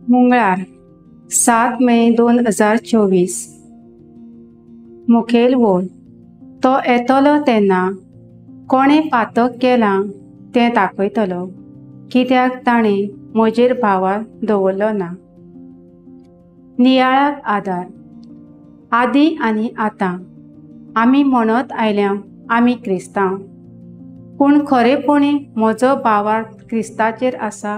मंगळार 7 मे 2024 मुखेल वोल तो येतलो तेन्ना कोणें पातक केलां तें दाखयतलो, कित्याक ताणें म्हजेर भावार दवरलो ना। नियाळाक आदार आदी आनी आतां आमी म्हणत आयल्या आमी क्रिस्तांव, पूण खरेपणी म्हजो भावार क्रिस्ताचेर आसा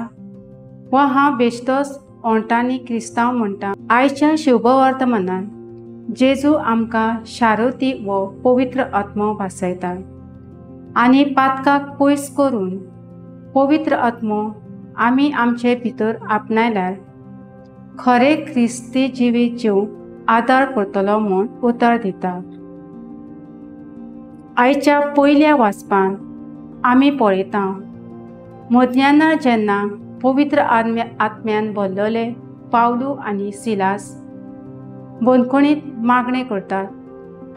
वा हांव बेश्टोच ओंटांनी क्रिस्तांव म्हणटा। आयच्या शुभवर्तमानांत जेजू आमकां शारिरीक व पवित्र आत्मो भासयता आनी पातकाक पयस करून पवित्र आत्मो आमी आमचे भितर आपणायल्यार खरे क्रिस्ती जिवीत जिवंक आदार करतलो म्हूण उतर दिता। आयच्या पयल्या वाचपांत आमी पळयता मध्यानार जेन्ना पवित्र आत्म्यान भरलेले पावलू आनी सिलास बंदखणींत मागणें करतात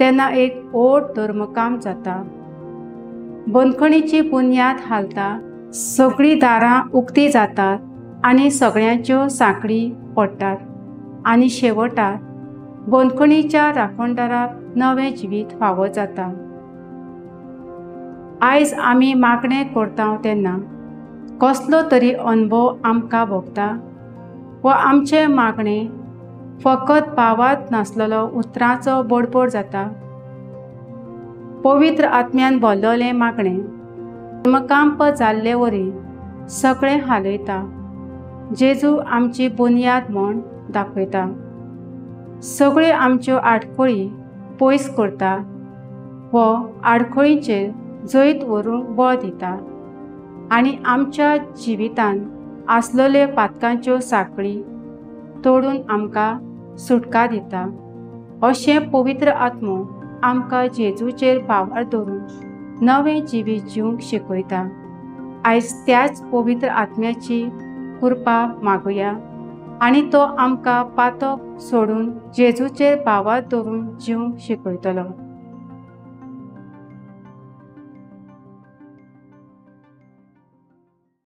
तेन्ना एक व्हड धर्मकाम जाता। बंदखणीची बुन्याद हालता, सगळीं दारां उक्तीं जातात आनी सगळ्यांच्यो सांखळी पडटात आनी शेवटाक बंदखणीच्या राखणदाराक नवें जिवीत फावो जाता। आयज आमी मागणें करता तेन्ना कसलो तरी अनुभव आमकां भोगता वा आमचे मागणें फकत भावांत नासलेलो उतरांचो बडबड जाता। पवित्र आत्म्यान भरलेलें मागणें धर्मकांप जाल्ले वरी सगळें हालयता। जेजू आमची बुन्याद म्हूण दाखयता, सगळ्यो आमच्यो आडखळी पयस करता व आडखळींचेर जैत व्हरूंक बळ दिता आनी आमच्या जिवितांत आसलेल्यो पातकांच्यो सांखळी तोडून आमकां सुटका दिता। अशें पवित्र आत्मो आमकां जेजूचेर भावार दवरून नवें जिवीत जिवंक शिकयता। आयज त्याच पवित्र आत्म्याची कृपा मागुया आनी तो आमकां पातक सोडून जेजूचेर भावार दवरून जिवंक शिकयतलो।